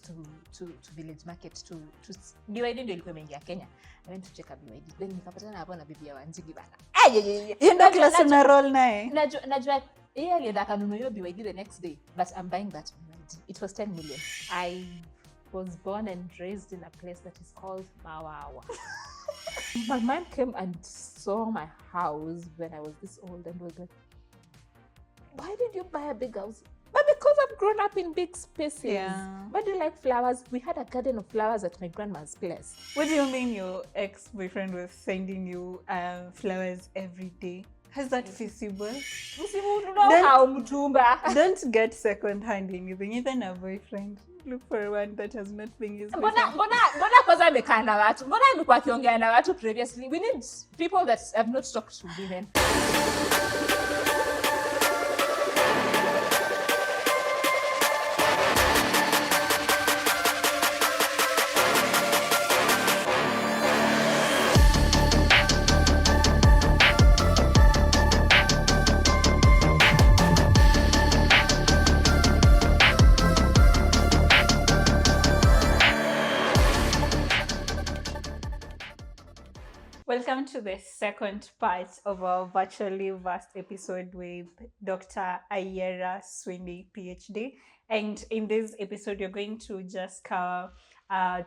to village market to BYD ndio ilikuwa imeingia Kenya. I went to check a BYD. Then nikapatana hapo na bibi ya Wanjigi bana. Yenda class na roll naye. Najua yeye alienda kanunua hiyo BYD the next day, but I'm buying that BYD. It was 10 million. I was born and raised in a place that is called Mawawa. My mom came and saw my house when I was this old and was like, why did you buy a big house? But because I've grown up in big spaces. Yeah. Why do you like flowers? We had a garden of flowers at my grandma's place. What do you mean your ex-boyfriend was sending you flowers every day? How's that feasible? Don't get second-hand anything. Even a boyfriend. Look for one that has not been his boyfriend. Mbona kwanza amekaa na watu? Mbona alikuwa akiongea na watu previously? We need people that have not talked to women. Welcome to the second part of our virtually vast episode with Dr. Ayiera, Swiny, PhD. And in this episode, you're going to just cover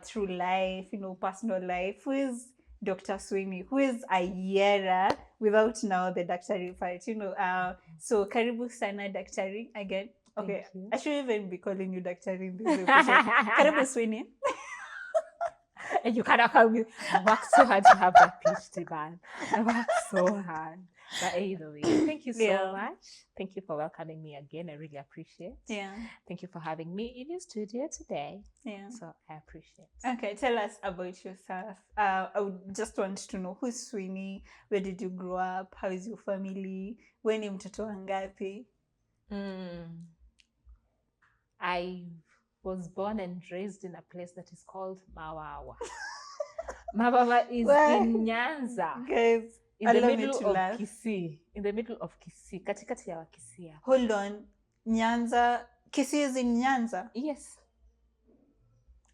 through life, personal life. Who is Dr. Swiny? Who is Ayiera without now the daktari part? So karibu sana daktari again. Okay, I should even be calling you daktari in this episode. Karibu Swiny. And you cannot call me. I worked so hard to have that PhD, man. I worked so hard. But either way, thank you so much. Thank you for welcoming me again. I really appreciate it. Yeah. Thank you for having me in your studio today. Yeah. So I appreciate it. Okay, tell us about yourself. I would just want to know who's Swiny, where did you grow up, how is your family, when ni mtoto wangapi? I was born and raised in a place that is called Mawawa. Mawawa is in Nyanza. Guys, in the middle of Kisii. In the middle of Kisii. Katikati ya Kisii. Hold on. Nyanza. Kisii is in Nyanza? Yes.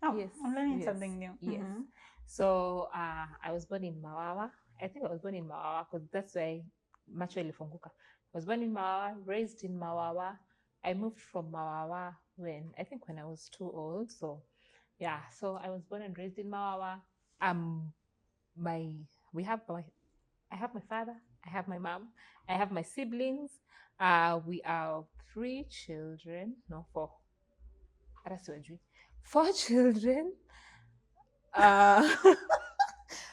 Oh, yes. I'm learning something new. Yes. Mm-hmm. So, I was born in Mawawa. I think I was born in Mawawa because that's why macho ilifunguka. I was born in Mawawa, raised in Mawawa. I moved from Mawawa when I was too old. So, yeah. So I was born and raised in Mawawa. I have my father. I have my mom. I have my siblings. We are 3 children. No, 4. 4 children.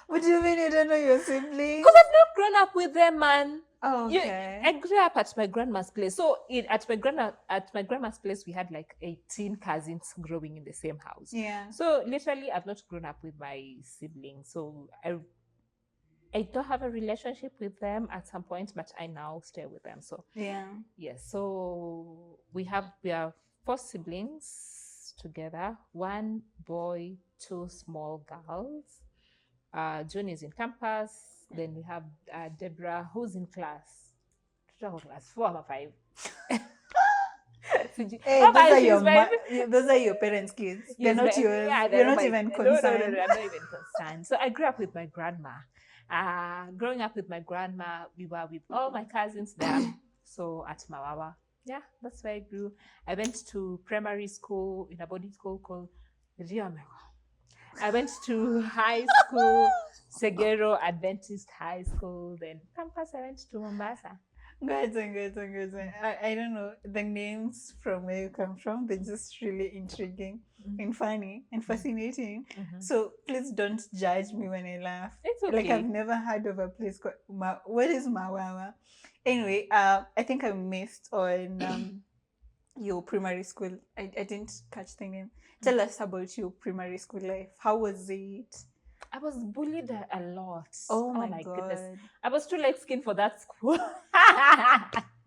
What do you mean you don't know your siblings? Because I've not grown up with them, man. Oh, okay. I grew up at my grandma's place. So at my grandma's place, we had like 18 cousins growing in the same house. Yeah. So literally, I've not grown up with my siblings. So I don't have a relationship with them at some point, but I now stay with them. So yeah. Yes. So we are 4 siblings together. 1 boy, 2 small girls. June is in campus. Then we have Deborah, who's in class 4 or 5. Hey, those are your parents' kids. They're not yours. You're not even concerned. No, I'm not even concerned. So I grew up with my grandma. Growing up with my grandma, we were with all my cousins there. So at Mawawa. Yeah, that's where I grew. I went to primary school in a boarding school called Riamewa. I went to high school, Segero Adventist High School, then campus, I went to Mombasa. Good. I don't know, the names from where you come from, they're just really intriguing and funny and fascinating. Mm-hmm. So please don't judge me when I laugh. It's okay. Like I've never heard of a place called what is Mawawa? Anyway, I think I missed on your primary school. I didn't catch the name. Tell us about your primary school life. How was it? I was bullied a lot. Oh my God. Goodness. I was too light skinned for that school. What?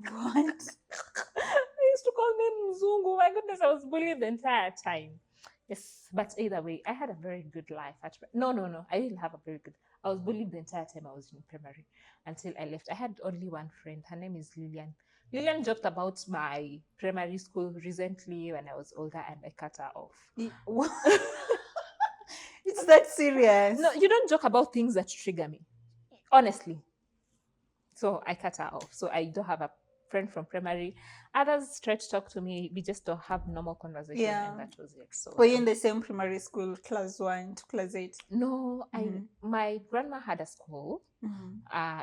They used to call me Mzungu. My goodness, I was bullied the entire time. Yes, but either way, I had a very good life. No. I didn't have a very good. I was bullied the entire time I was in primary until I left. I had only one friend. Her name is Lillian. Lillian joked about my primary school recently when I was older and I cut her off. It's that serious? No, you don't joke about things that trigger me. Honestly. So I cut her off. So I don't have a friend from primary. Others try to talk to me. We just don't have normal conversation, Yeah. and that was it. So Were you in the same primary school, class 1 to class 8? no, my grandma had a school.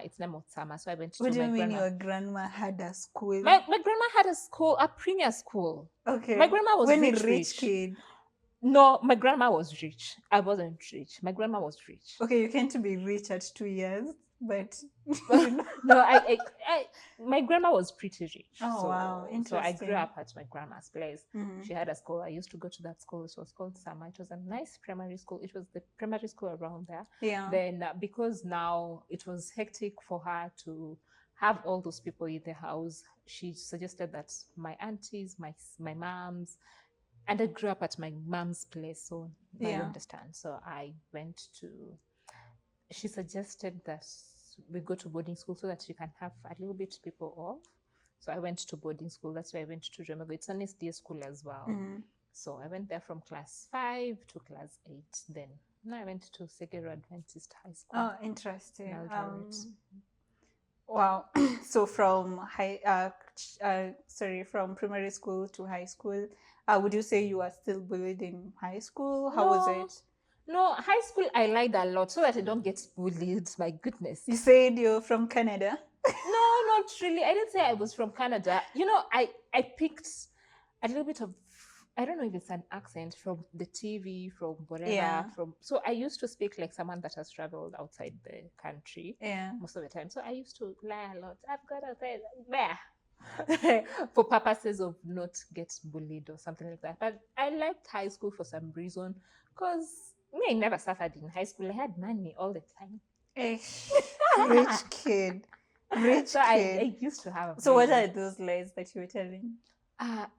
It's name was Summer, so I went to What do you my mean grandma. your grandma had a school? My grandma had a school, a premier school. Okay. My grandma was when rich, a rich kid. No, my grandma was rich. I wasn't rich. My grandma was rich. Okay, you can't be rich at 2 years, but No, my grandma was pretty rich. Oh, wow. So I Interesting. grew up at my grandma's place. Mhm. She had a school. I used to go to that school. It was called Sama. It was a nice primary school. It was the primary school around there. Yeah. Then because now it was hectic for her to have all those people in the house, she suggested that my aunties, my moms, and I grew up at my mom's place, so I Yeah. understand. So I went to. She suggested that we go to boarding school so that she can have a little bit people off. So I went to boarding school. That's why I went to Remago. It's an SD school as well. Mhm. So I went there from class 5 to class 8. Then I went to Segero Adventist High School. Oh, interesting. Eldoret. Wow. So from from primary school to high school, would you say you are still bullied in high school? How was No. it? No, high school I lied a lot so that I don't get bullied. My goodness. You said you're from Canada? No, not really. I didn't say I was from Canada. You know, I picked a little bit of, I don't know if it's an accent from the TV, from whatever. Yeah. So I used to speak like someone that has traveled outside the country Yeah. most of the time. So I used to lie a lot. I've got to say there for purposes of not get bullied or something like that. But I liked high school for some reason because me, I never suffered in high school. I had money all the time. Rich kid. Rich So kid. I used to have. So what are those lies that you were telling?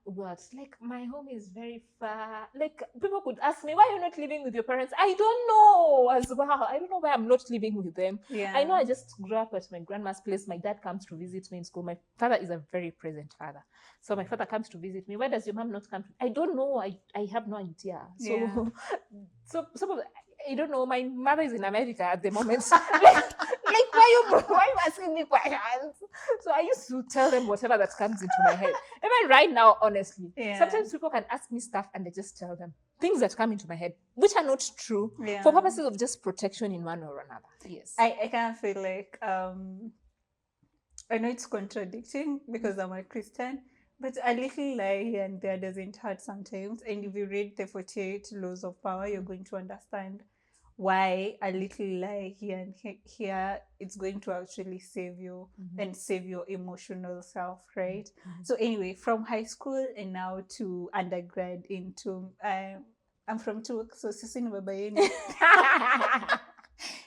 What? Like my home is very far. Like people could ask me, why are you not living with your parents? I don't know as well. I don't know why I'm not living with them. Yeah. I know I just grew up at my grandma's place. My dad comes to visit me in school. My father is a very present father. So my father comes to visit me. Why does your mom not come? I don't know. I have no idea. So Yeah. so some of I don't know. My mother is in America at the moment. Like why you asking me questions? So I used to tell them whatever that comes into my head. Even right now, honestly, Yeah. sometimes people can ask me stuff and I just tell them things that come into my head, which are not true, Yeah. for purposes of just protection in one or another. Yes. I kind of feel like I know it's contradicting because I'm a Christian, but a little lie here and there doesn't hurt sometimes. And if you read the 48 laws of power, you're going to understand why a little lie here and here it's going to actually save you and save your emotional self, right? So anyway, from high school and now to undergrad into I'm from Turk, so sisi ni baba yenu.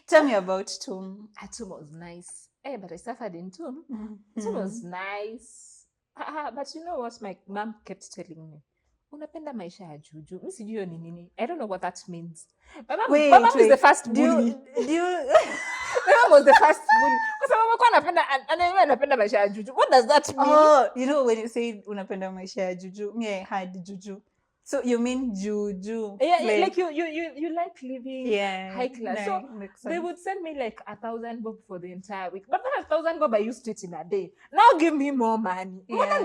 Tell me about TUM. TUM was nice. But I suffered in TUM. TUM was nice. But you know what my mom kept telling me? Unapenda maisha ya juju. Mi sijui hiyo ni nini. I don't know what that means. My mom is the first bully. My mom was the first bully. Kwa sababu anapenda maisha ya juju. What does that mean? Oh, you know when you say unapenda maisha ya juju, me I had juju. So you mean juju? Yeah, like you like living high class. So they would send me like 1,000 bob for the entire week. But that 1,000 bob I used to it in a day. Now give me more money. Yeah.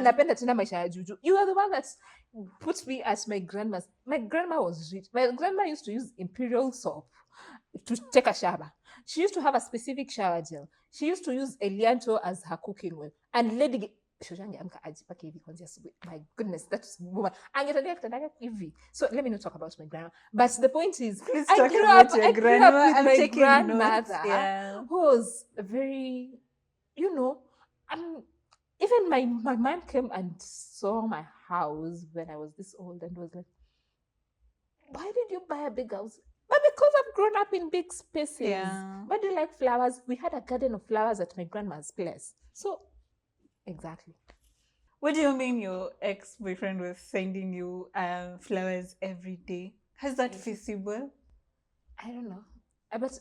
You are the one that put me at my grandma's. My grandma was rich. My grandma used to use imperial soap to take a shower. She used to have a specific shower gel. She used to use Elianto as her cooking oil. And lady my goodness, that's woman. So let me not talk about my grandma. But the point is, Please I talk grew about up, your I grew grandma. up with I'm my taking grandmother, notes. Yeah. who was very, you know, even my mom came and saw my house when I was this old and was like, why did you buy a big house? But because I've grown up in big spaces. Yeah. Why do you like flowers? We had a garden of flowers at my grandma's place. So, exactly. What do you mean your ex-boyfriend was sending you flowers every day? How's that feasible? I don't know. But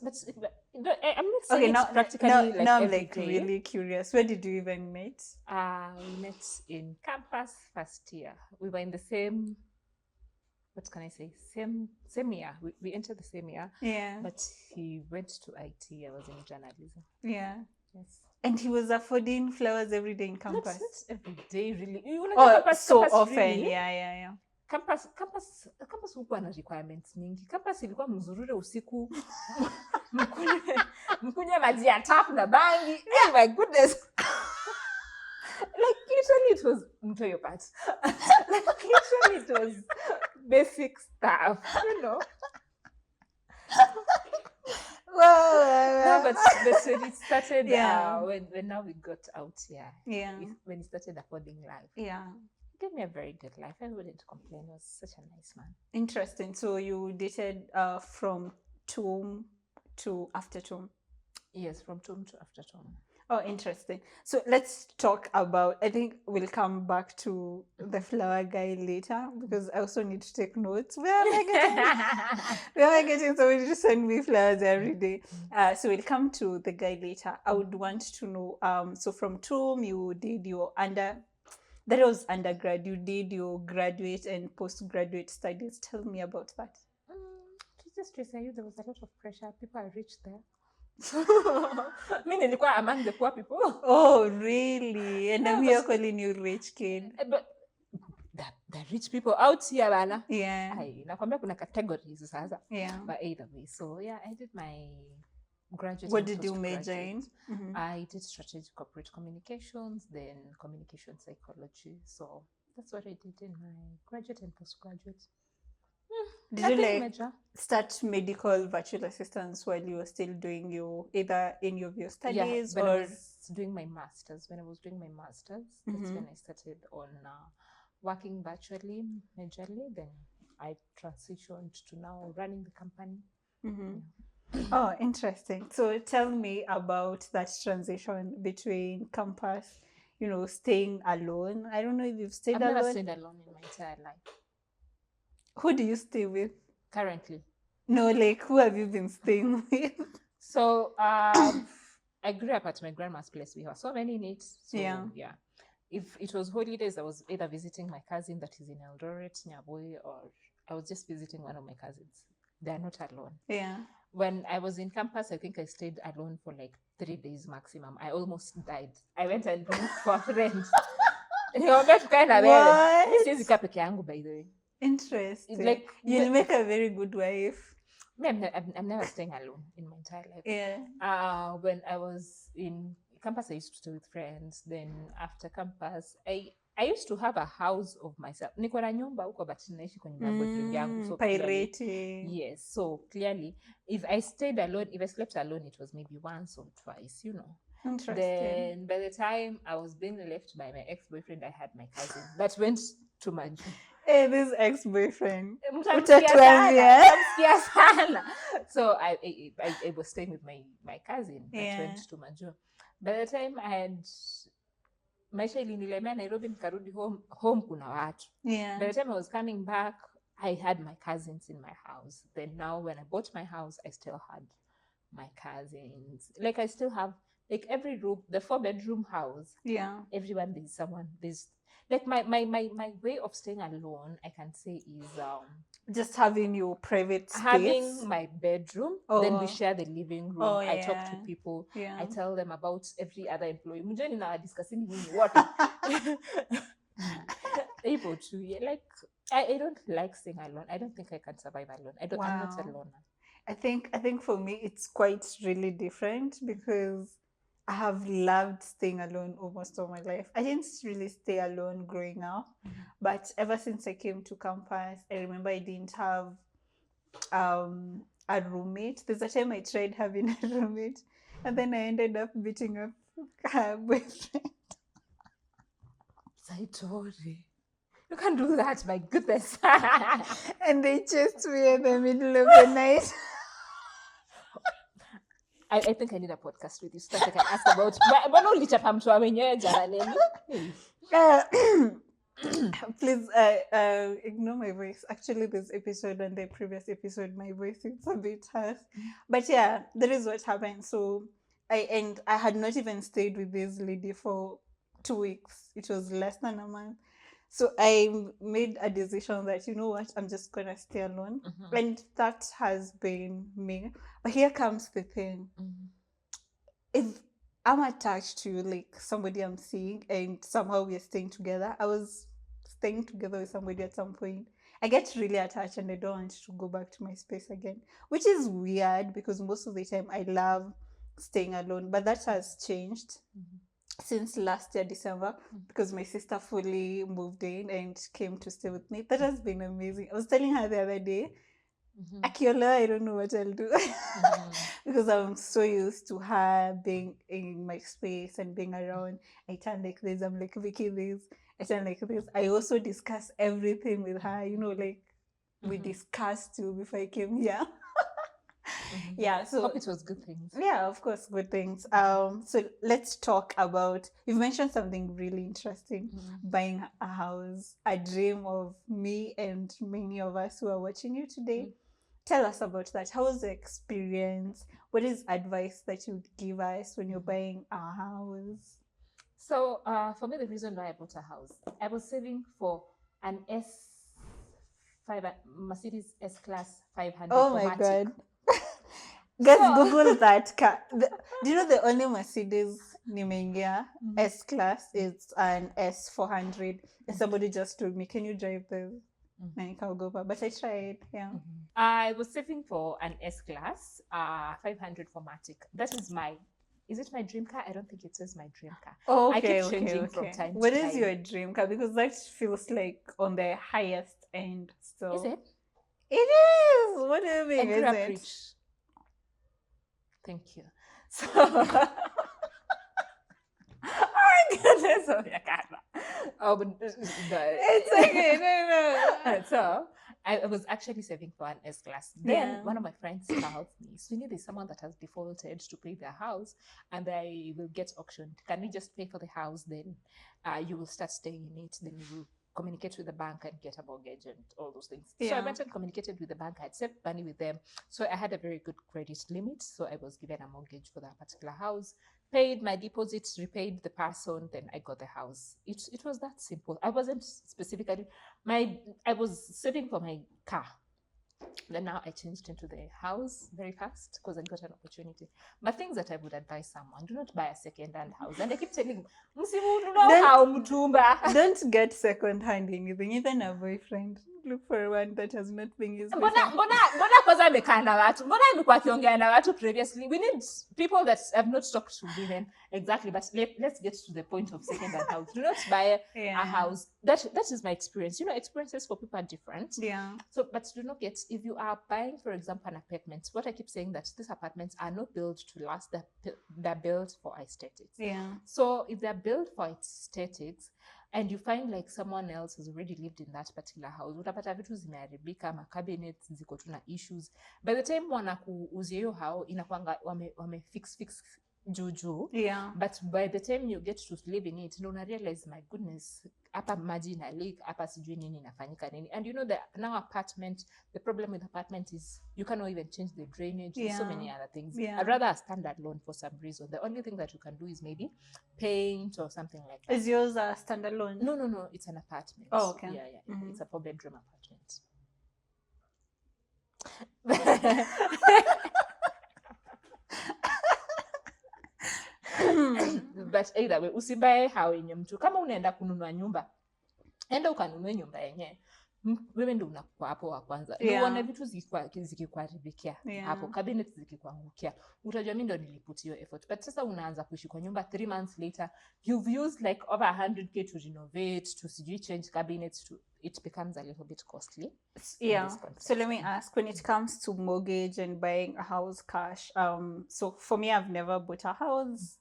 I'm not saying Okay, it's practically now like I'm every like day. really curious. Where did you even meet? We met in campus first year. We were in the same, what can I say, same year. We entered the same year, Yeah. but he went to IT. I was in journalism. Yeah. Yes. And he was affording flowers every day in campus. Not every day, really. Oh, Campus, so campus often. really, Yeah. campus hukuwa na requirements mingi. Campus ilikuwa mzurure usiku mkunywe maji ya tap na bangi. Oh my goodness. Like literally it was mtoyo part. Like literally it was basic stuff, you know. No, but when it started, when now we got out here, when it started affording life, it gave me a very good life. I wouldn't complain. He was such a nice man. Interesting. So you dated from TUM to after TUM? Yes, from TUM to after TUM. Oh, interesting. So let's talk about, I think we'll come back to the flower guy later because I also need to take notes. Where am I getting somebody to send me flowers every day? So we'll come to the guy later. I would want to know, so from TUM, you did your that was undergrad, you did your graduate and postgraduate studies. Tell me about that. Just to say, there was a lot of pressure. People are rich there. Me nilikuwa among the poor people. Oh, really? And I'm here calling you rich kid. But the rich people out here, bana. Yeah. Nakwambia kuna categories sasa. Yeah. But either way. So yeah, I did my graduate. What did you major in? Mm-hmm. I did strategic corporate communications, then communication psychology. So that's what I did in my graduate and postgraduate. Did you start medical virtual assistance while you were still doing either any of your studies or? I was doing my masters. When I was doing my masters, that's when I started on working virtually, majorly. Then I transitioned to now running the company. Oh, interesting. So tell me about that transition between campus, staying alone. I don't know if you've stayed alone. I've never stayed alone in my entire life. Who do you stay with? Currently? No, like who have you been staying with? So I grew up at my grandma's place. We have so many needs. So, yeah. If it was holidays, I was either visiting my cousin that is in Eldoret, Nyaboi, or I was just visiting one of my cousins. They are not alone. Yeah. When I was in campus, I think I stayed alone for like 3 days maximum. I almost died. I went and looked for a friend. What? This is peke yangu, by the way. Interesting. Like you'll make a very good wife. I'm never staying alone in my entire life. Yeah. When I was in campus, I used to stay with friends. Then after campus, I used to have a house of myself. Niko na nyumba huko but naishi kwa nyumba boyfriend yangu. So pirating. Yes. So clearly, if I stayed alone, if I slept alone, it was maybe once or twice, Interesting. Then by the time I was being left by my ex-boyfriend, I had my cousin that went to my Hey, this ex-boyfriend. So I was staying with my cousin that went to Majo. By the time I had maisha ilinilemea Nairobi nikarudi home kuna watu. By the time I was coming back, I had my cousins in my house. Then now when I bought my house, I still had my cousins. Like I still have like every room, the 4-bedroom house. Yeah. Everyone there's someone. There's like my way of staying alone, I can say, is just having your private space. Having my bedroom, then we share the living room. I talk to people. I tell them about every other employee. Mujeni na discussing what. Able to like I don't like staying alone. I don't think I can survive alone. I'm not alone. I think for me it's quite really different because I have loved staying alone almost all my life. I didn't really stay alone growing up, but ever since I came to campus, I remember I didn't have a roommate. There's a time I tried having a roommate, and then I ended up beating up her boyfriend. I told you. You can't do that, my goodness. And they chased me in the middle of the night. I think I need a podcast with you so that I can ask about. Please ignore my voice. Actually, this episode and the previous episode, my voice is a bit harsh. But yeah, that is what happened. So I had not even stayed with this lady for 2 weeks. It was less than a month. So I made a decision that, you know what, I'm just gonna stay alone. Mhm. And that has been me. But here comes the thing. If I'm attached to like somebody I'm seeing and somehow we're staying together, I was staying together with somebody at some point. I get really attached and I don't want to go back to my space again, which is weird because most of the time I love staying alone, but that has changed since last year, December, because my sister fully moved in and came to stay with me. That has been amazing. I was telling her the other day, Akiola, I don't know what I'll do because I'm so used to her being in my space and being around. I turn like this, I'm like Vicky this, I turn like this. I also discuss everything with her, you know, like we discussed too before I came here. Yeah, so Hope it was good things. yeah, of course, good things. So let's talk about. You've mentioned something really interesting: buying a house, a dream of me and many of us who are watching you today. Tell us about that. How was the experience? What is advice that you would give us when you're buying a house? So for me, the reason why I bought a house, I was saving for an Mercedes S Class 500 Oh for my Matic. god. Guys, So- Google that car. Do you know the only Mercedes nimeingia S class is an S400? And somebody just told me, can you drive this? And I'll go back. But I tried, yeah. I was saving for an S Class 500 for Matic. That is my. Is it my dream car? I don't think it says my dream car. Oh, I okay, keep changing from okay. time What to is time. your dream car? Because that feels like on the highest end still. Is it? It is. What do you I mean? grew Is up it? rich. Thank you. So, oh my goodness, oh yeah, God. Oh, but It's okay. No. So I was actually saving for an S Class. Then Yeah. one of my friends called me. Swiny, there's someone that has defaulted to pay their house and they will get auctioned. Can we just pay for the house? Then you will start staying in it. Then you will communicate with the bank and get a mortgage and all those things. So I Yeah. went and communicated with the bank. I had saved money with them. So I had a very good credit limit. So I was given a mortgage for that particular house, paid my deposits, repaid the person, then I got the house. It was that simple. I wasn't specifically I was saving for my car. Then now I changed into the house very fast because I got an opportunity. But things that I would advise someone: do not buy a second-hand house. And I keep telling Don't get second hand anything, even a boyfriend. Look for one that has not been used before. mbona kwanza amekaa na watu, mbona amekuwa akiongea na watu previously. We need people that have not talked to women. Exactly. But let's get to the point of second-hand house. Do not buy a house. That is my experience. You know, experiences for people are different. Yeah. So, but do not get, if you are buying, for example, an apartment, what I keep saying that these apartments are not built to last, they're built for aesthetics. Yeah. So if they're built for aesthetics and you find like someone else has already lived in that particular house, utapata vitu zimeharibika, cabinets ziko tu na issues. By the time wanakuuzia hiyo hao inakwanga wame fix juju. Yeah. But by the time you get to live in it, una realize, my goodness, hapa maji na leak, hapa sijui nini inafanyika nini. And you know that now apartment, the problem with apartment is you cannot even change the drainage. There's so many other things. Yeah. I'd rather stand alone for some reason. The only thing that you can do is maybe paint or something like that. Is yours a standalone? No, it's an apartment. Oh, okay. Yeah. It's a 4-bedroom apartment. But either way, usibae hao yenye mtu. Kama unaenda kununua nyumba, enda ukanunue nyumba yenye wewe ndio unakuwa hapo wa kwanza. Yeah. Uone vitu zikikuharibikia hapo, cabinet zikikuangukia, utajua mimi ndio niliput hiyo effort. But sasa unaanza kuishi kwa nyumba 3 months later, you've used like over 100k to renovate, to sijui change cabinets, to it becomes a little bit costly. Yeah. So let me ask, when it comes to mortgage and buying a house cash, so for me, I've never bought a house.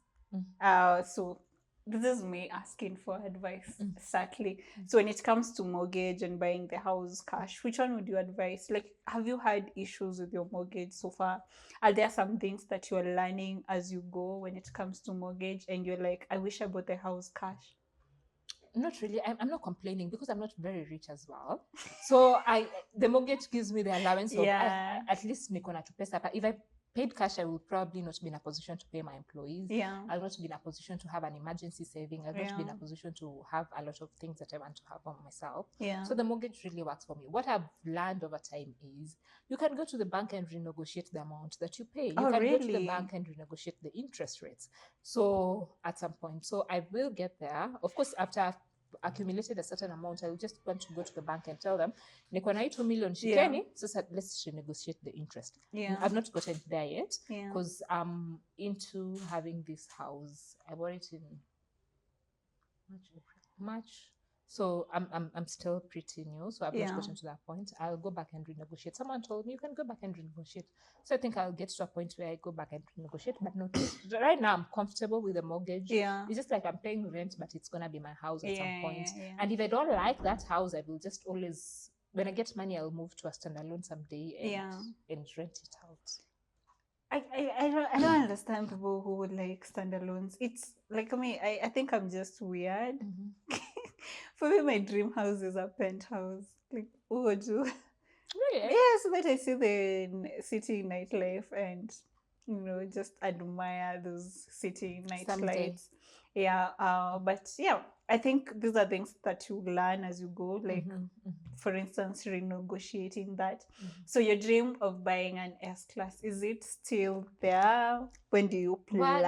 So this is me asking for advice, sadly. So when it comes to mortgage and buying the house cash, which one would you advise? Like, have you had issues with your mortgage so far? Are there some things that you're learning as you go when it comes to mortgage and you're like, I wish I bought the house cash? not really. I'm not complaining because I'm not very rich as well. So the mortgage gives me the allowance of Yeah. at least niko na tu pesa. But if I paid cash, I will probably not be in a position to pay my employees. Yeah. I'll not be in a position to have an emergency saving. I'll not be in a Yeah. position to have a lot of things that I want to have on myself. Yeah. So the mortgage really works for me. What I've learned over time is you can go to the bank and renegotiate the amount that you pay. You Oh, can go to the really? bank and renegotiate the interest rates. So at some point, so I will get there. Of course, after I've accumulated a certain amount, I will just want to go to the bank and tell them, niko na 2 million shikeni, so let's renegotiate the interest. Yeah. I've not gotten there yet Yeah. because I'm into having this house. I bought it in March. So I'm still pretty new, so I've Yeah. not gotten to that point. I'll go back and renegotiate. Someone told me you can go back and renegotiate. So I think I'll get to a point where I go back and renegotiate, but not right now. I'm comfortable with the mortgage. Yeah. It's just like I'm paying rent, but it's gonna be my house at some point. Yeah. And if I don't like that house, I will just always, when I get money, I'll move to a standalone someday and rent it out. I don't understand people who would like standalones. It's like me, I think I'm just weird. For me, my dream house is a penthouse. Like, who would you? Really? Yeah, so that I see the city nightlife and just admire those city Someday. nightlights. Yeah, but yeah, I think these are things that you learn as you go. Like, for instance, renegotiating that. So your dream of buying an S-Class, is it still there? When do you plan?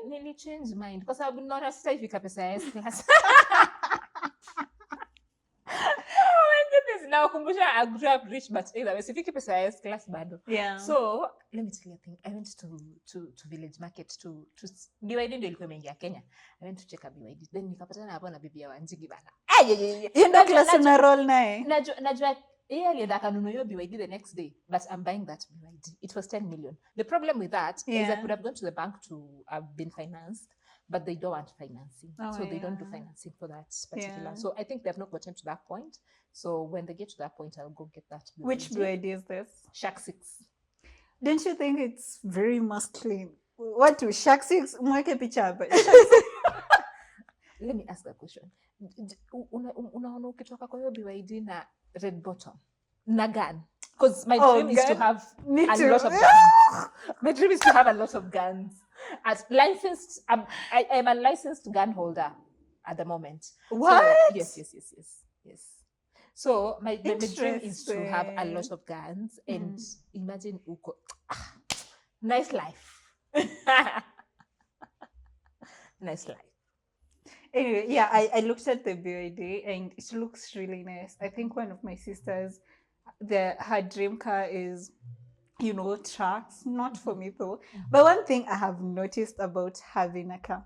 Nili change mind because I've not hasta ifika pesa ya S-Class. Now, kumbusha, I grew up rich, but either way, sifiki pesa ya S-Class bado. Yeah. So let me tell you a thing. I went to Village Market to BYD ndio ilikuwa imeingia Kenya. I went to check a BYD. Then nikapatana hapo na bibi ya Wanjigi bana. Yenda class una roll naye. Najua yeye alienda kanunua hiyo BYD the next day, but I'm buying that BYD. It was 10 million. The problem with that is I could have gone to the bank to have been financed, but they don't want financing. So they don't do financing for that particular. So I think they've not gotten to that point. So when they get to that point, I'll go get that BYD. Which BYD is this? Shark 6. Don't you think it's very masculine? What to Shark 6? Mweke picha hapa. Let me ask a question. Unaona ukitoka kwa hiyo BYD na red bottom na gun? Because my dream is to have a lot of guns. My dream is to have a lot of guns. As licensed, I'm a licensed gun holder at the moment. What? So, yes. So my dream is to have a lot of guns and imagine uko nice life. Nice life. Anyway, yeah, I looked at the BYD and it looks really nice. I think one of my sisters, her dream car is, trucks. Not for me though. But one thing I have noticed about having a car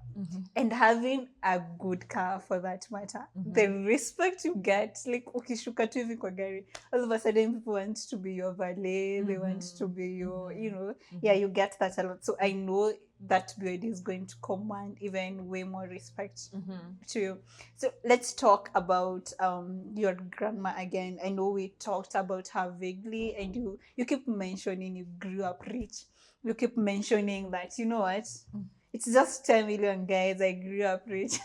and having a good car for that matter, the respect you get, like ukishuka tu hivi kwa gari, all of a sudden people want to be your valet, they want to be your, you get that a lot. So I know that BYD is going to command even way more respect to you. So let's talk about your grandma again. I know we talked about her vaguely, and you keep mentioning you grew up rich. You keep mentioning that, you know what? It's just 10 million, guys. I grew up rich.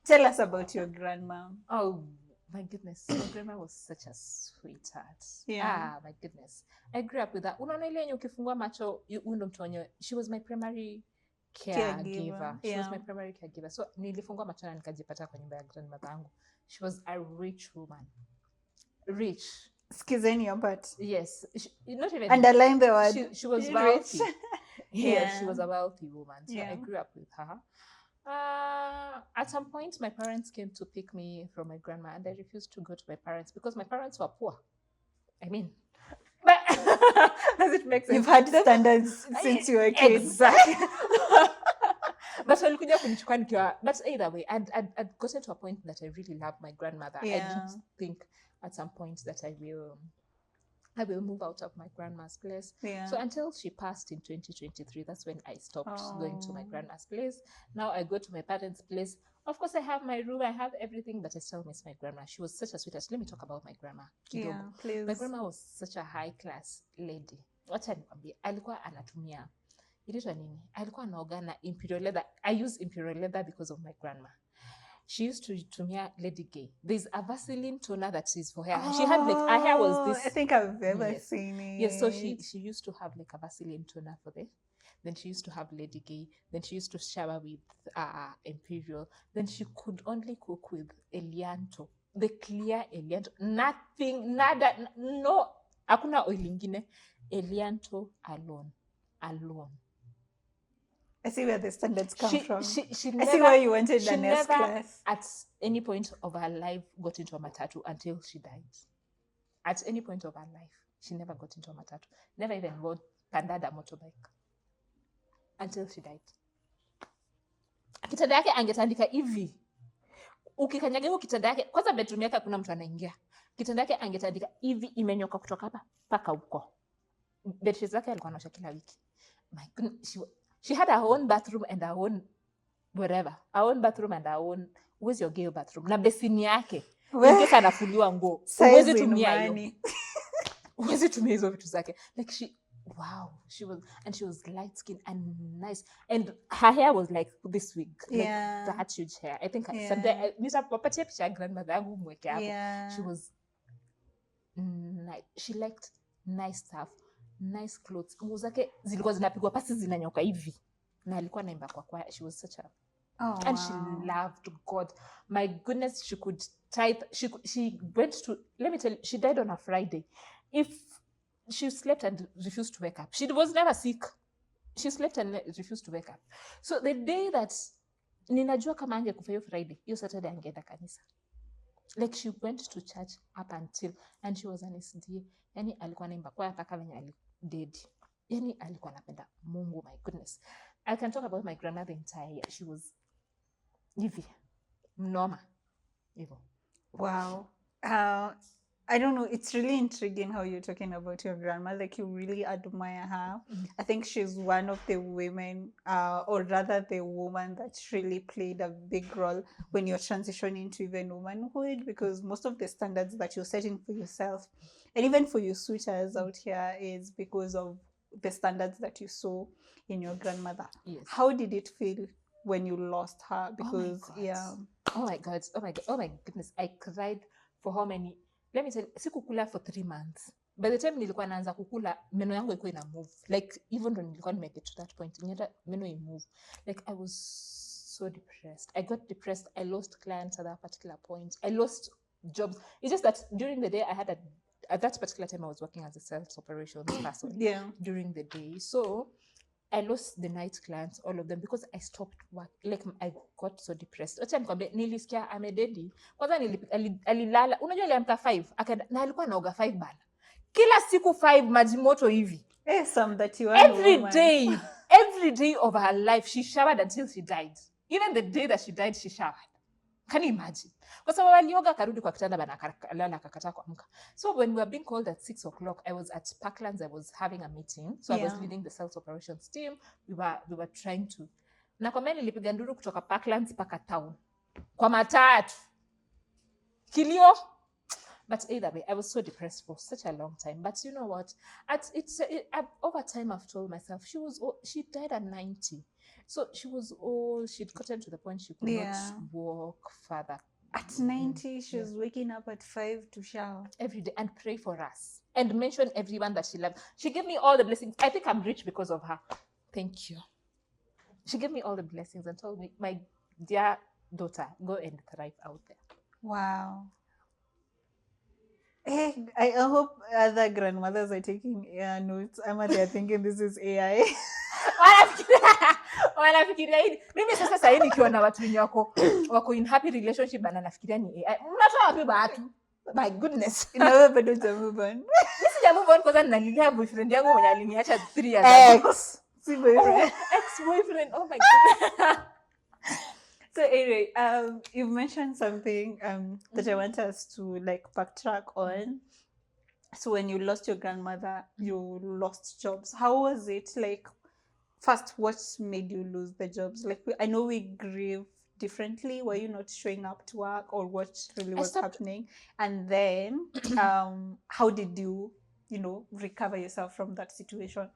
Tell us about your grandma. Oh, my goodness. My grandma was such a sweetheart. Yeah. My goodness. I grew up with that. Unaona ile yenye ukifungua macho, she was my primary caregiver. She was my primary caregiver. So nilifungua macho na nikajipata kwa nyumba ya grandmother yangu. She was a rich woman. Rich. Skizeni your part. Yes. Not even. Underline the word. She was wealthy. Yeah. She was a wealthy woman. So I grew up with her. At some point, my parents came to pick me from my grandma, and I refused to go to my parents because my parents were poor. I mean, but does it make sense? You've had standards since you were a kid. Exactly. But either way, I'd gotten to a point that I really loved my grandmother. I didn't think at some point that I will move out of my grandma's place. Yeah. So until she passed in 2023, that's when I stopped going to my grandma's place. Now I go to my parents' place. Of course, I have my room, I have everything, but I still miss my grandma. She was such a sweetheart. Let me talk about my grandma. Yeah, please. My grandma was such a high-class lady. Wacha nikwambie, alikuwa anatumia inaitwa nini? Alikuwa anaoga na imperial leather. I use imperial leather because of my grandma. she used to tumia Lady Gay. There's a Vaseline toner that is for hair. She had like her hair was this. I think I've ever Yes. seen it. Yes, so she used to have like a Vaseline toner for this. Then she used to have Lady Gay. Then she used to shower with Imperial. Then she could only cook with Elianto, the clear Elianto. Nothing, nada, no, hakuna oil ingine. Elianto alone. I see where the standards come from. She I see why you wanted she the next never class. at any point of her life got into a matatu until she died. At any point of her life, she never got into a matatu. Never even rode pandada motorbike until she died. Kitanda yake angetandika hivi. Ukikanyaga hiyo kitanda yake, kwanza bedroom yake kuna mtu anaingia. Kitanda yake angetandika hivi imenyoka kutoka hapa paka huko. Bedsheets zake alikuwa anosha kila wiki. My goodness, she had her own bathroom and her own whatever. Her own bathroom and her own, where's your gay bathroom? Na besini yake. Ingeka anafuliwa nguo. Uwezi tumia hiyo. Uwezi tumia hizo vitu zake. Like she was light skinned and nice. And her hair was like this wig. Like that huge hair. I think someday, nitapapatia picha ya grandmother yangu mweke hapo. She was nice. She liked nice stuff. Nice clothes. Nguo zake zilikuwa zinapigwa pasi zinanyoka hivi. Na alikuwa anaimba kwa choir. She was such a and she loved God. My goodness, she could type. She went to, let me tell you, she died on a Friday. If she slept and refused to wake up, she was never sick. She slept and refused to wake up. So the day that ninajua kama angekufa hiyo Friday, hiyo Saturday angeenda kanisa. Like she went to church up until, and she was an SDA. Yani alikuwa anaimba kwa mpaka venye alidedi. Yani alikuwa anapenda Mungu, my goodness. I can talk about my grandmother the entire year. She was hivi mnoma hivyo. Wow. I don't know, it's really intriguing how you're talking about your grandma. Like, you really admire her. I think she's one of the women, or rather the woman that really played a big role when you're transitioning to even womanhood, because most of the standards that you're setting for yourself and even for your suitors out here is because of the standards that you saw in your grandmother. Yes. How did it feel when you lost her? Because oh my goodness, I cried for how many, let me tell you, sikukula for 3 months. By the time nilikuwa naanza kukula, meno yangu ilikuwa ina move. Like, even when nilikuwa nimeket to that point, nyata meno i move. Like, I was so depressed. I got depressed. I lost clients at that particular point. I lost jobs. It's just that during the day I had at that particular time I was working as a sales operations person during the day. So I lost the night clients, all of them, because I stopped work. Like, I got so depressed. Wacha nikwambie, nilisikia amededi. Kwanza alilala. Unajua aliamka 5. Na alikuwa anaoga 5 bana. Kila siku 5 maji moto hivi. Some that you are every day of her life, she showered until she died. Even the day that she died, she showered. Can you imagine? Kwa sababu alioga karudi kwa kitanda bana akalala akakataa kuamka. So when we were being called at 6 o'clock, I was at Parklands. I was having a meeting. So I was leading the sales operations team. We were trying to. Na kwa mimi nilipiga nduru kutoka Parklands mpaka town. Kwa matatu. Kilio. But either way, I was so depressed for such a long time. But you know what? Over time, I've told myself she died at 90. So she was old. She'd gotten to the point she could not walk further. At 90, she was waking up at 5 to shower every day and pray for us and mention everyone that she loved. She gave me all the blessings. I think I'm rich because of her. Thank you. She gave me all the blessings and told me, my dear daughter, go and thrive out there. Wow. Hey, I hope other grandmothers are taking notes. They are thinking this is AI. Wanafikiria hili. Mimi sasa sasa hivi nikiwa na watu wenye wako in happy relationship bana nafikiria ni AI. Mnatoa wapi watu? My goodness. Never bado to move on. Mimi sija move on kwanza nalilia boyfriend yangu mwenye aliniacha 3 years ago. Ex-boyfriend. Oh my goodness. So anyway, you've mentioned something that I want us to like backtrack on. So when you lost your grandmother, you lost jobs. How was it? Like, first, what made you lose the jobs? Like, I know we grieve differently. Were you not showing up to work, or what really was happening? And then, how did you recover yourself from that situation?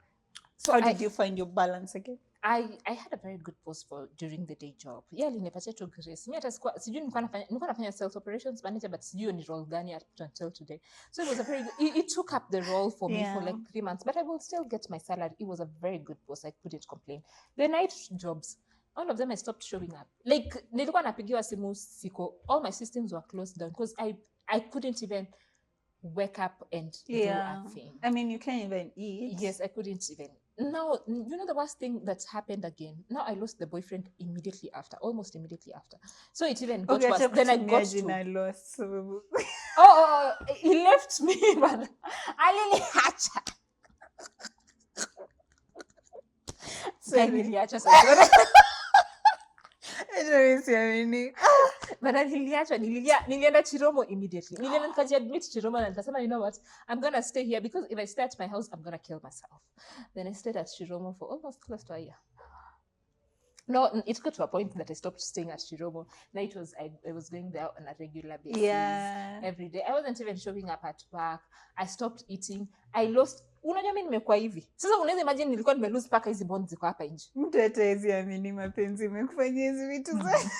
So how did you find your balance again? I had a very good post for during the day job. Yeah, alinipatia tu grace. Mimi hata sijui nilikuwa nafanya sales operations manager, but sijui ni role gani up until today. So it was a very good, it took up the role for me for like 3 months, but I will still get my salary. It was a very good post. I couldn't complain. The night jobs, all of them I stopped showing up. Like nilikuwa napigiwa simu siko. All my systems were closed down because I couldn't even wake up and do a thing. I mean, you can't even eat. Yes, I couldn't even. Now, you know the worst thing that's happened again? Now I lost the boyfriend immediately after, almost immediately after. So it even got worse. Then I got to... I lost. Oh, he left me, but aliniacha. Aliniacha sasa. But niliachwa, nilienda Chiromo immediately. Nilienda nikajiadmit Chiromo na nikasema, you know what, I'm gonna stay here because if I stay at my house, I'm gonna kill myself. Then I stayed at Chiromo for almost close to a year. No, it got to a point that I stopped staying at Chiromo. Now it was, I was going there on a regular basis, every day. I wasn't even showing up at work. I stopped eating. I lost, unajua mimi nimekuwa hivi. Sasa unaweza imagine nilikuwa nimelose paka hizi bonds ziko hapa nje. Mtu hataezi amini mapenzi imekufanyia hizi vitu zote.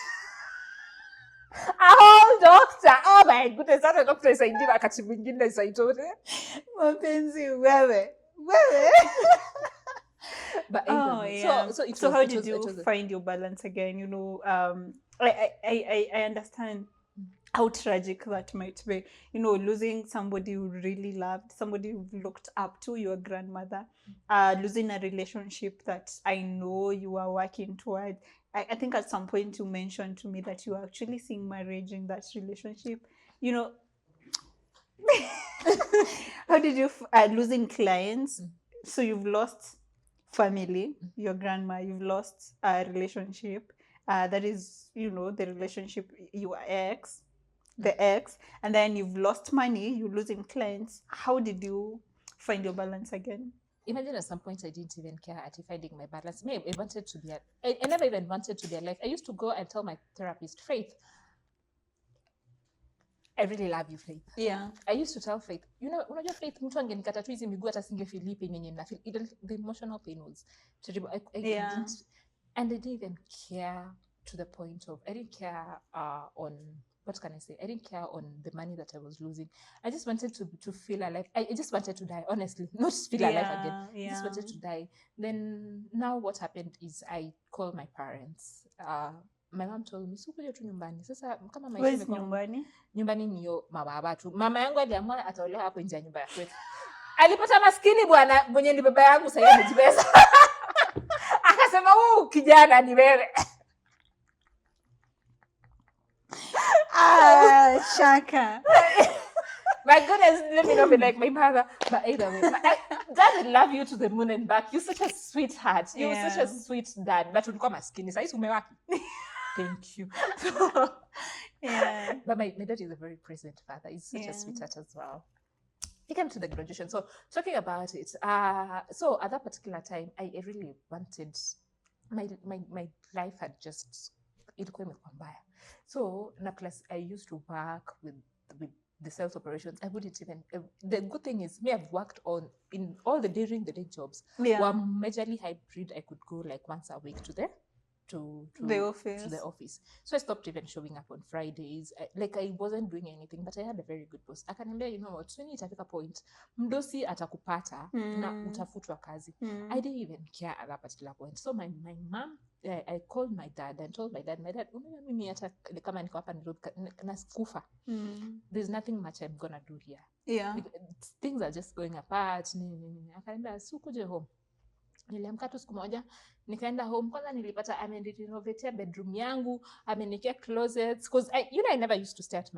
A whole doctor. Oh my goodness, hata doctor isaidie wakati mwingine isaitote. Mapenzi wewe. But anyway, so how did you find your balance again? You know, I understand how tragic that might be. You know, losing somebody you really loved, somebody you looked up to, your grandmother, losing a relationship that I know you are working toward. I think at some point you mentioned to me that you are actually seeing marriage in that relationship. You know, how did you losing clients? So you've lost family, your grandma, you've lost a relationship. That is, you know, the relationship, your ex, the ex, and then you've lost money, you're losing clients. How did you find your balance again? Imagine at some point I didn't even care at finding my balance. Maybe I wanted to be I never even wanted to be alive. I used to go and tell my therapist, Faith, I really love you, Faith. Yeah. I used to tell Faith, you know, unajua Faith, mtu angenikata tu hizi miguu hata singefeel pain yenye na feel. The emotional pain was terrible. I didn't, and I didn't even care to the point of, I didn't care on, what can I say? I didn't care on the money that I was losing. I just wanted to feel alive. I just wanted to die, honestly, not feel alive again. I just wanted to die. Then now what happened is I called my parents. My mom told me, "Sikuja tu nyumbani." Sasa kama maisha imekuwa nyumbani? Nyumbani niyo mababa tu. Mama yangu aliamua ataolewa hapo nje ya nyumba ya kwetu. Alipata maskini bwana mwenye ni baba yangu sasa amejibeza. Akasema, kijana ni wewe." Shaka. My goodness, let me not be like my mother. But either way, Dad will love you to the moon and back. You're such a sweetheart. You're such a sweet dad. But ulikuwa maskini. Sasa umewaki. Thank you. But my dad is a very present father. He's such a sweetheart as well. He came to the graduation. So talking about it, so at that particular time, I really wanted, my life had just, ilikuwa imekuwa mbaya. So na plus I used to work with the sales operations. I wouldn't even, the good thing is me, I've worked on in all the during the day jobs were majorly hybrid. I could go like once a week to the office. So I stopped even showing up on Fridays. I wasn't doing anything, but I had a very good boss. Akaniambia, you know what, Swiny, itafika point mdosi atakupata na utafutwa kazi. I didn't even care at that particular point. So my mom, I called my dad and told my dad, unajua mimi hata kama niko hapa nakufa. There's nothing much I'm gonna do here. Things are just going apart. Akaniambia, sikuje home. Niliamka tu siku moja, nikaenda home. Kwanza nilipata amenirenovatea bedroom yangu, ameniwekea closets, because I never used to stay at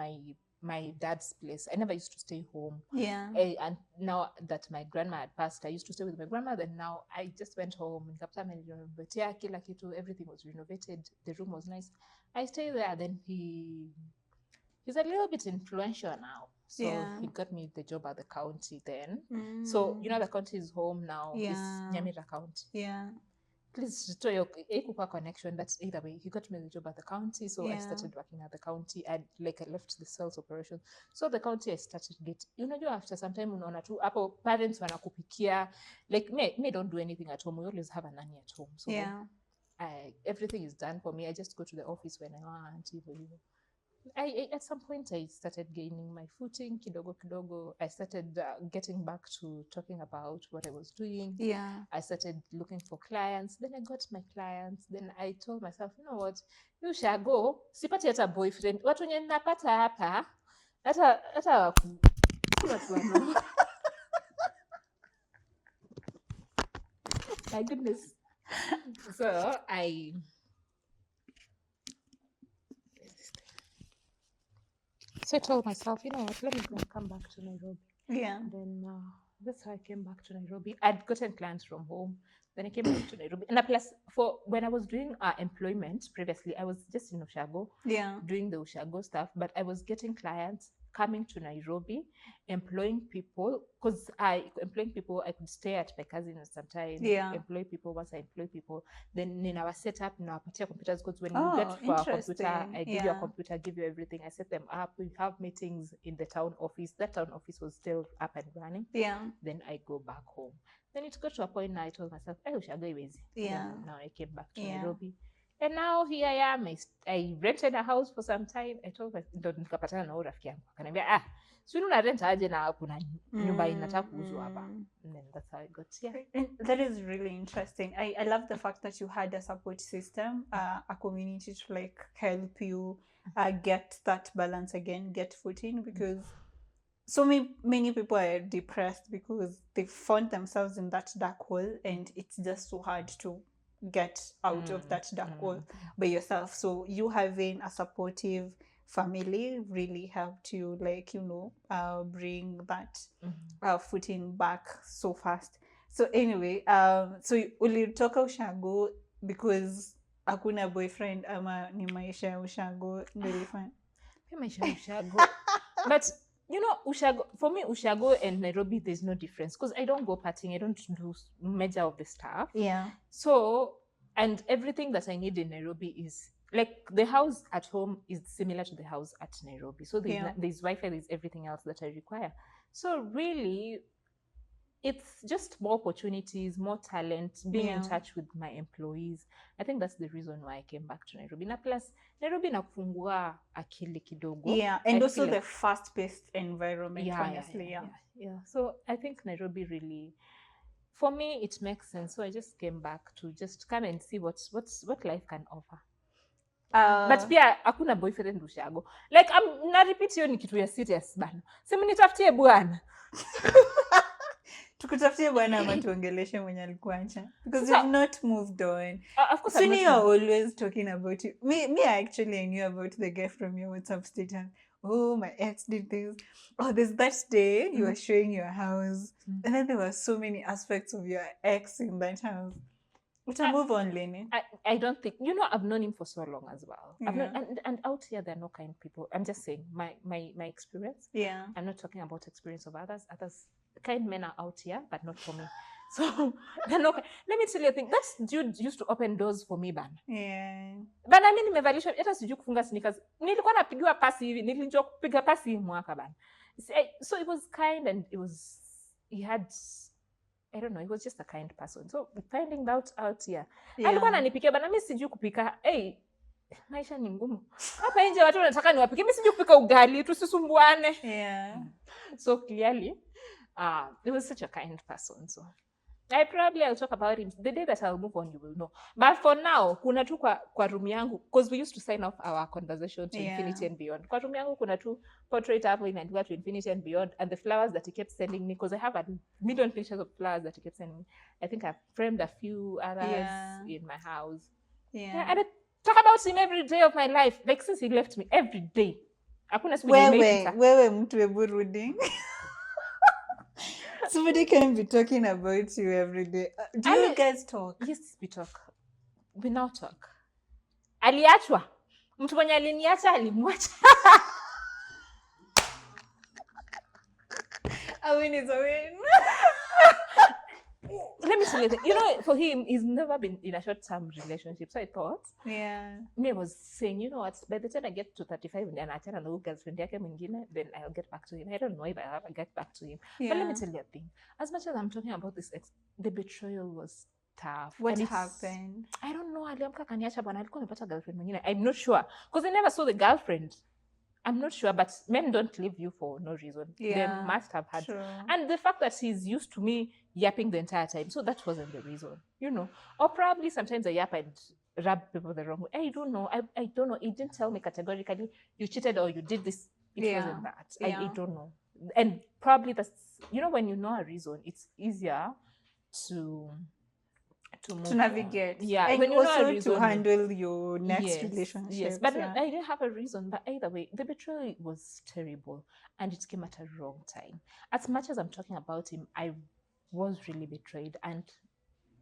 my dad's place. I never used to stay home. And now that my grandma had passed, I used to stay with my grandmother. And now I just went home. Nikapata amenirenovatea kila kitu, everything was renovated. The room was nice. I stayed there. Then he's a little bit influential now. So he got me the job at the county then. So, you know, the county is home now. It's Nyamira County. please to your connection. But either way, he got me the job at the county, so I started working at the county. I left the sales operation, so the county I started get. After some time unaona tu hapo parents wanakupikia, like me don't do anything at home. We always have a nanny at home, so everything is done for me. I just go to the office when I want. I at some point I started gaining my footing kidogo kidogo. I started getting back to talking about what I was doing. I started looking for clients. Then I got my clients. Then I told myself, you know what, you shall go. Sipati hata boyfriend. Watu wenye napata hapa hata my goodness. So I told myself, you know what, let me come back to Nairobi. And then that's how I came back to Nairobi. I'd gotten clients from home. Then I came back to Nairobi. And plus, when I was doing employment previously, I was just in Ushago doing the Ushago stuff. But I was getting clients coming to Nairobi, employing people. Because employing people, I could stay at my cousin's sometimes. Employ people. Once I employ people, then in our setup, nawapatia computers. Because when you get for a computer, I give you a computer, give you everything. I set them up. We have meetings in the town office. That town office was still up and running. Then I go back home. Then it got to a point now I told myself, we shall go easy. Now I came back to Nairobi. And now here I am. I rented a house for some time. I told my nikapatana na rafiki yangu. Akaniambia, so una rent aje na kuna nyumba inataka kuuzwa hapa. And then that's how I got here. And that is really interesting. I love the fact that you had a support system, a community to like help you get that balance again, get footing, because so many people are depressed because they found themselves in that dark hole, and it's just so hard to get out of that dark hole by yourself. So you having a supportive family really helped you, like, bring that footing back so fast. So anyway, so ulitoka Ushago because hakuna boyfriend ama ni maisha ya Ushago nilifanya? Maisha ya Ushago. But Ushago, for me, Ushago and Nairobi, there's no difference because I don't go partying. I don't do major of the stuff. So, and everything that I need in Nairobi is like the house at home is similar to the house at Nairobi. So there's Wi-Fi, there's everything else that I require. So really, it's just more opportunities, more talent, being in touch with my employees. I think that's the reason why I came back to Nairobi. Na plus, Nairobi nakufungua akili kidogo. And also the fast-paced environment, honestly. So I think Nairobi really, for me, it makes sense. So I just came back to just come and see what life can offer. But pia hakuna boyfriend Ushago. Like, I'm na repeat hiyo ni kitu ya serious bana. Sema nitafutie bwana. Tukutafutie bwana ama tuongeleshe mwenye alikuacha, because you've not moved on. Of course, Swiny, you're always talking about you. Me actually, I knew about the guy from your WhatsApp status. Oh, my ex did this. Oh, there's that day you were showing your house, and then there were so many aspects of your ex in that house. Move on, Lenny. I don't think, I've known him for so long as well. And out here, there are no kind people. I'm just saying my experience. I'm not talking about experience of others. Kind men are out here, but not for me. So, let me tell you a thing. That dude used to open doors for me, ban. But I mean, nimevalishwa hata sijui kufunga sneakers. Nilikuwa napigiwa pasi hivi, nilijua kupiga pasi mwaka ban. So it was kind, and he had, I don't know, he was just a kind person. So finding out here. Alikuwa ananipikia bana, mimi sijui kupika. Maisha ni ngumu. Hapa nje watu wanataka niwapike. Mimi sijui kupika ugali, tusisumbuane. So clearly, he was such a kind person. So I'll talk about him. The day that I'll move on, you will know. But for now, kuna tu kwa room yangu, because we used to sign off our conversation to infinity and beyond. Kwa room yangu kuna tu portrait hapo imeandikwa to infinity and beyond, and the flowers that he kept sending me, because I have a million pictures of flowers that he kept sending me. I think I've framed a few others in my house. And I talk about him every day of my life, like since he left me, every day. Hakuna siku nimeipita. Wewe mtu weburudi. Somebody can be talking about you every day. Do you guys talk? Yes, we talk. We now talk. Aliachwa. Mtu mwenye aliniacha alimwacha. A win is a win. Let me literally, for him, he's never been in a short-term relationship. So I thought, me was saying, you know what, by the time I get to 35 and I tell a girlfriend yake mwingine, then I'll get back to him. I don't know if I'll ever get back to him. But let me tell you a thing. As much as I'm talking about this ex, the betrayal was tough. What happened? I don't know. Aliamka kaniacha bwana alikuwa amepata girlfriend mwingine. I'm not sure. Because I never saw the girlfriend. I'm not sure, but men don't leave you for no reason. They must have had. True. And the fact that he's used to me yapping the entire time, so that wasn't the reason, Or probably sometimes I yap and rub people the wrong way. I don't know. I don't know. He didn't tell me categorically, you cheated or you did this. It wasn't that. I don't know. And probably that's, when you know a reason, it's easier to navigate. Yeah. And when you also know a reason, to handle your next relationship. Yes, but I didn't have a reason. But either way, the betrayal was terrible and it came at a wrong time. As much as I'm talking about him, I was really betrayed and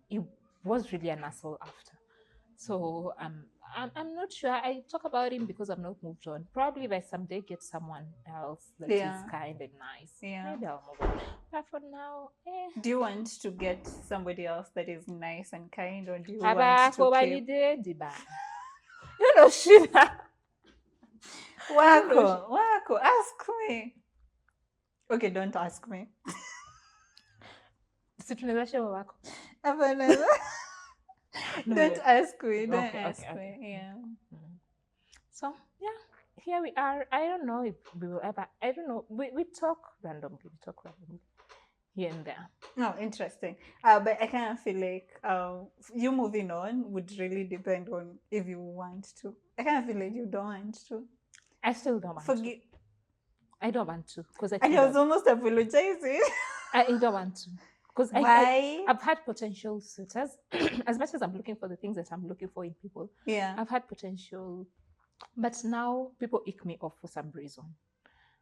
he was really an asshole after. So I'm not sure. I talk about him because I'm not moved on. Probably if I someday get someone else that is kind and nice, maybe I'll move on. But for now, Do you want to get somebody else that is nice and kind, or do you want to keep... shit. Wako, ask me. Okay, don't ask me. Don't ask me. Don't ask me. Yeah. So here we are. I don't know if we will ever. I don't know. We talk randomly. Here and there. No, interesting. But I kind of feel like you moving on would really depend on if you want to. I kind of feel like you don't want to. I still don't want to. I don't want to because I was almost apologizing. I don't want to. Because I've had potential suitors. As much as I'm looking for the things that I'm looking for in people, I've had potential, but now people ick me off for some reason.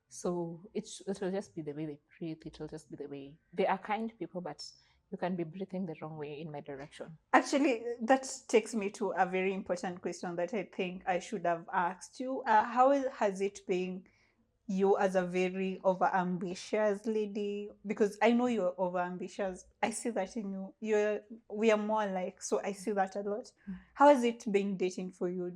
So it will just be the way they breathe. It will just be the way they are kind people, but you can be breathing the wrong way in my direction. Actually, that takes me to a very important question that I think I should have asked you. How has it been? You as a very over-ambitious lady, because I know you're over-ambitious. I see that in you. We are more alike, so I see that a lot. How has it been dating for you?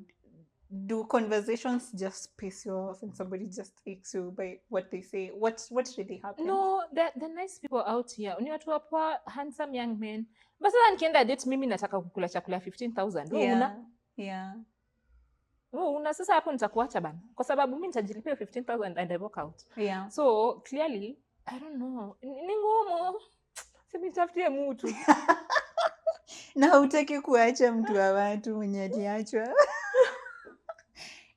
Do conversations just piss you off and somebody just takes you by what they say? What really happened? No, the nice people out here. Ni watu wapwa, handsome young men. Basi nikienda date mimi nataka kukula chakula 15,000. Yeah. Una sasa hapo nitakuacha bana kwa sababu mimi nitajilipia 15,000 and I walk out. Yeah. So clearly I don't know. Ni ngumu. Simtafutie mtu. Na hutaki kuacha mtu wa watu mwenye aliachwa.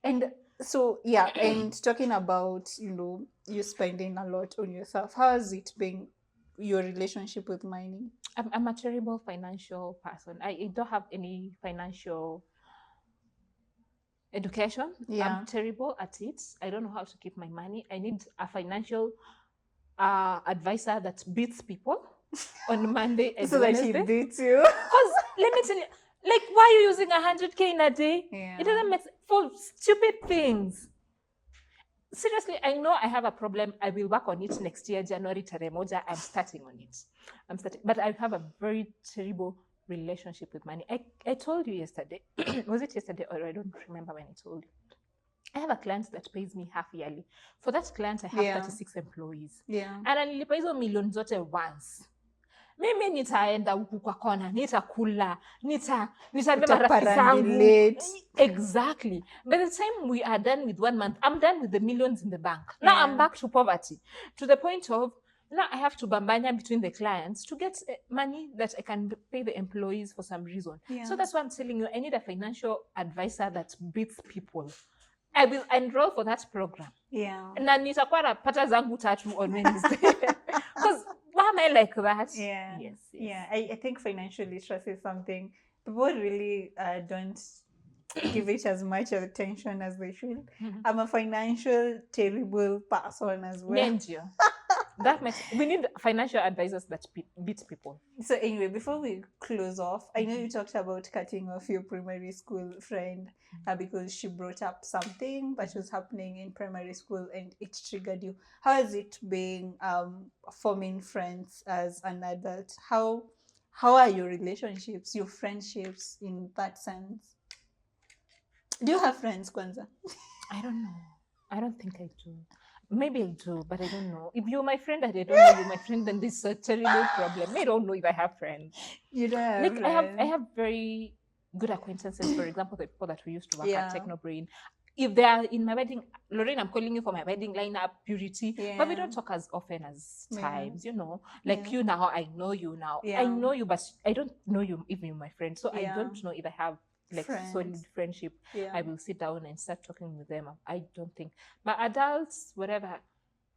And so and talking about, you spending a lot on yourself. How has it been, your relationship with money? I'm a terrible financial person. I don't have any financial education. I'm terrible at it. I don't know how to keep my money. I need a financial advisor that beats people on Monday and so Wednesday. That he beats you. Because let me tell you, like, why are you using 100K in a day? Yeah. It doesn't make for stupid things. Seriously, I know I have a problem. I will work on it next year, January Taremoja. I'm starting on it. But I have a very terrible relationship with money. I told you yesterday. Was it yesterday or I don't remember when I told you. I have a client that pays me half yearly. For that client, I have 36 employees. Yeah. And anilipa hizo million zote once. Mimi nitaenda huku kwa kona, nitakula, nitabeba rafiki zangu. Exactly. By the time we are done with 1 month, I'm done with the millions in the bank. Now I'm back to poverty. To the point of, now I have to bambanya between the clients to get money that I can pay the employees for some reason. Yeah. So that's why I'm telling you, I need a financial advisor that beats people. I will enroll for that program. Yeah. Na nitakuwa napata zangu 3 on Wednesday. Because why am I like that? Yeah. Yes. Yeah. I think financial literacy is something people really don't give it as much attention as they should. I'm a financial terrible person as well. That makes, we need financial advisors that beat people. So anyway, before we close off, I know you talked about cutting off your primary school friend because she brought up something that was happening in primary school and it triggered you. How has it been forming friends as an adult? How how are your relationships, your friendships in that sense? Do you have friends, Kwanza? I don't know. I don't think I do. Maybe I do, but I don't know. If you're my friend and I don't know you're my friend, then this is a terrible problem. I don't know if I have friends. You don't have Like friends. I have very good acquaintances. For example, the people that we used to work Yeah. at Technobrain. If they are in my wedding, Lorraine, I'm calling you for my wedding lineup, Purity. But we Yeah. don't talk as often as Yeah. times, you know. Like Yeah. you now, I know you now. I Yeah. know you, but I don't know you if you're my friend. So I Yeah. don't know if I have like solid Friends. friendship. Yeah. I will sit down and start talking with them. I don't think. But adults, whatever,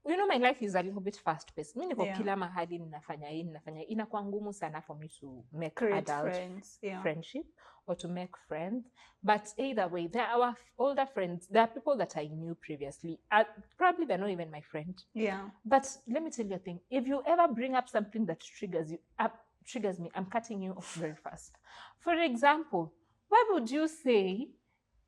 you know, my life is a little bit fast paced. Mi niko Yeah. kila mahali ninafanya hii ninafanya hii. Inakuwa ngumu sana for me to make Create adult friends. Yeah. friendship or to make friends. But either way, there are our older friends. There are people that I knew previously. Probably they're not even my friend. Yeah. But let me tell you a thing. If you ever bring up something that triggers me, I'm cutting you off very fast. For example, why would you say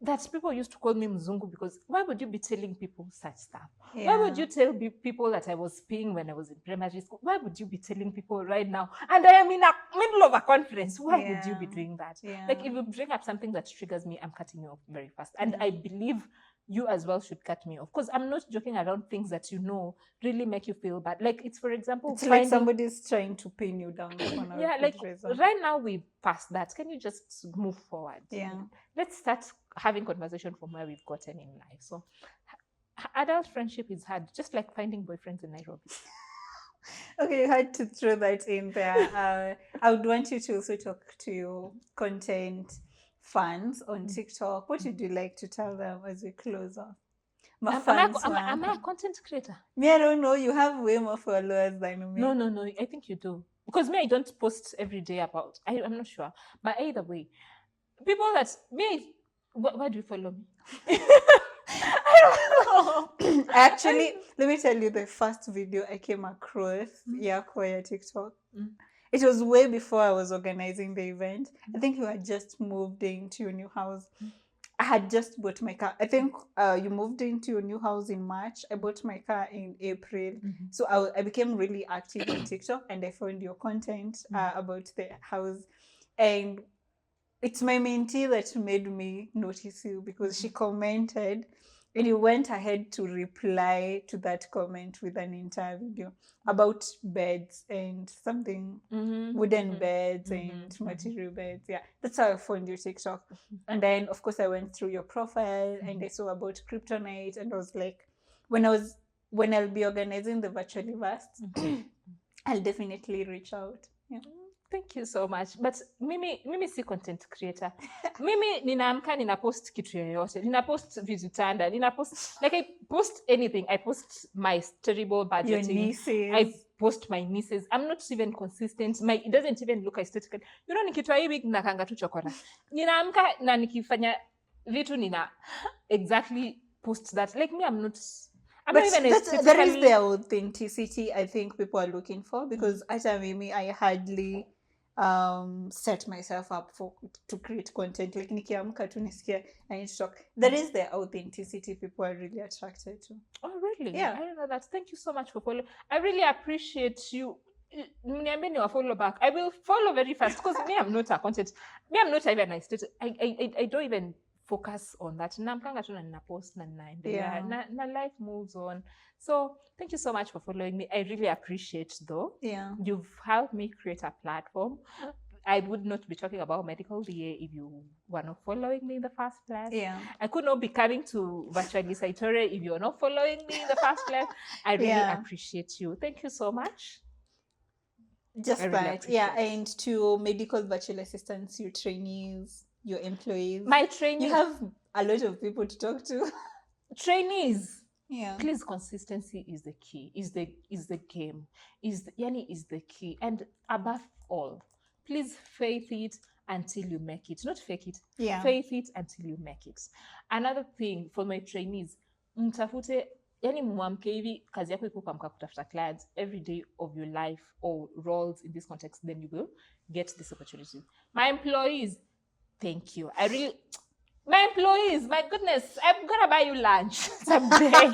that people used to call me Mzungu? Because why would you be telling people such stuff? Yeah. Why would you tell people that I was peeing when I was in primary school? Why would you be telling people right now? And I am in the middle of a conference. Why would you be Yeah. doing that? Yeah. Like if you bring up something that triggers me, I'm cutting you off very fast. And Yeah. I believe you as well should cut me off. Because I'm not joking around things that you know really make you feel bad. Like it's, for example, It's like somebody's trying to pin you down. yeah, like right now we passed that. Can you just move forward? Yeah. Let's start having conversation from where we've gotten in life. So adult friendship is hard, just like finding boyfriends in Nairobi. Okay, you had to throw that in there. I would want you to also talk to your content fans on TikTok. What would you like to tell them as we close off? Am I a content creator? Me, I don't know. You have way more followers than me. No. I think you do. Because me, I don't post every day about. I'm not sure. But either way, people that me, why do you follow me? I don't know. Actually, let me tell you the first video I came across, Yakoya TikTok. It was way before I was organizing the event. I think you had just moved into your new house. I had just bought my car. I think you moved into your new house in March. I bought my car in April. So I became really active on TikTok and I found your content about the house. And it's my mentee that made me notice you because she commented and you went ahead to reply to that comment with an entire video about beds and something wooden beds and material beds. Yeah, that's how I found your TikTok. And then of course I went through your profile and I saw about kryptonite and I was like, when I'll be organizing the virtually vast, I'll definitely reach out. Yeah. Thank you so much. But mimi si content creator. Mimi ninaamka ninapost kitu yoyote. Ninapost vizutanda. Ninapost, like I post anything. I post my terrible budgeting. Your nieces. I post my nieces. I'm not even consistent. It doesn't even look aesthetic. You know, nikitwa hii wig nakanga tu chokora. Ninaamka na nikifanya vitu nina exactly post that. Like me, I'm not... But that is the authenticity I think people are looking for because at Mimi, I hardly set myself up to create content. Like nikiamka tu nisikia I need to talk. That is the authenticity people are really attracted to. Oh, really? Yeah. I don't know that. Thank you so much for following. I really appreciate you. I follow back. I will follow very fast because me, I'm not a content. Me, I'm not even a state. I don't even focus on that. Namkanga tu na post na life moves on. So thank you so much for following me. I really appreciate though. Yeah. You've helped me create a platform. I would not be talking about medical DA if you were not following me in the first place. Yeah. I could not be coming to Virtually Saitore if you're not following me in the first place. I really appreciate you. Thank you so much. Just that. Yeah. And to medical virtual assistants, your trainees, your employees. My trainees. You have a lot of people to talk to. Trainees. Yeah. Please, consistency is the key. Is the game. Is the key. And above all, please faith it until you make it. Not fake it. Yeah. Faith it until you make it. Another thing for my trainees, mtafute, yani mwamke hivi kazi yako iko kuamka kutafuta clients every day of your life or roles in this context, then you will get this opportunity. My employees, thank you. My employees, my goodness, I'm gonna buy you lunch someday.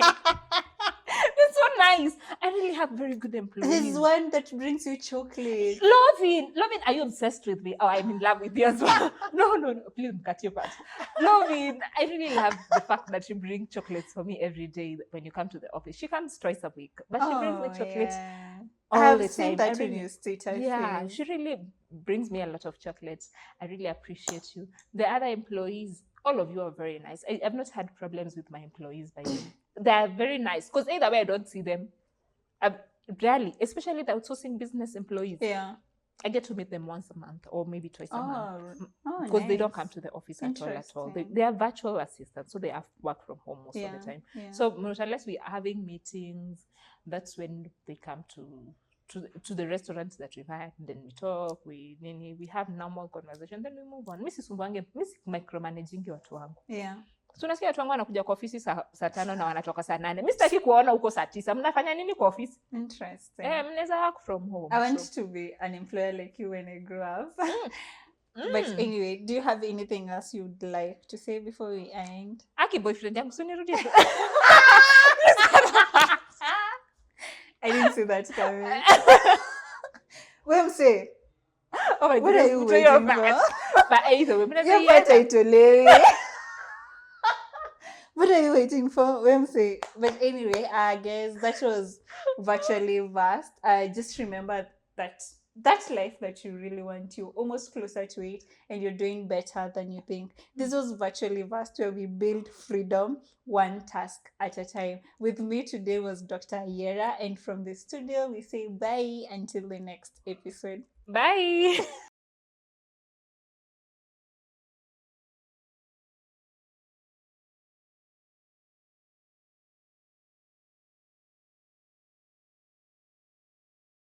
It's so nice. I really have very good employees. There's one that brings you chocolate. Loving, are you obsessed with me? Oh, I'm in love with you as well. No, please cut your part. Loving, I really love the fact that you bring chocolates for me every day when you come to the office. She comes twice a week, but she brings me chocolates all I have the seen time. that on your status. Yeah, she really brings me a lot of chocolates. I really appreciate you. The other employees, all of you are very nice. I've not had problems with my employees by the way. They're very nice because either way I don't see them. Rarely, especially the outsourcing business employees. Yeah. I get to meet them once a month or maybe twice a month because they don't come to the office at all. They are virtual assistants, so they have work from home most of the time. Yeah. So unless we are having meetings, that's when they come to the restaurants that we've had. Then we talk, we have normal conversation, then we move on. Misi micromanaging watu wangu. Yeah. So unasikia watu wangu wanakuja kwa ofisi saa 5 na wanatoka saa 8. Mimi sitaki kuona huko saa 9. Mnafanya nini kwa ofisi? Interesting. Mnaweza work from home. I want to be an employer like you when I grow up. But anyway, do you have anything else you'd like to say before we end? Aki boyfriend yangu sunirudie. I didn't see that coming. Well, say. Oh my What are you waiting for? But either way, what are you waiting for? Wemsey. But anyway, I guess that was virtually vast. I just remember that life that you really want, you're almost closer to it and you're doing better than you think. This was virtually vast, where we build freedom one task at a time. With me today was Dr. Ayiera, and from the studio we say bye until the next episode. Bye.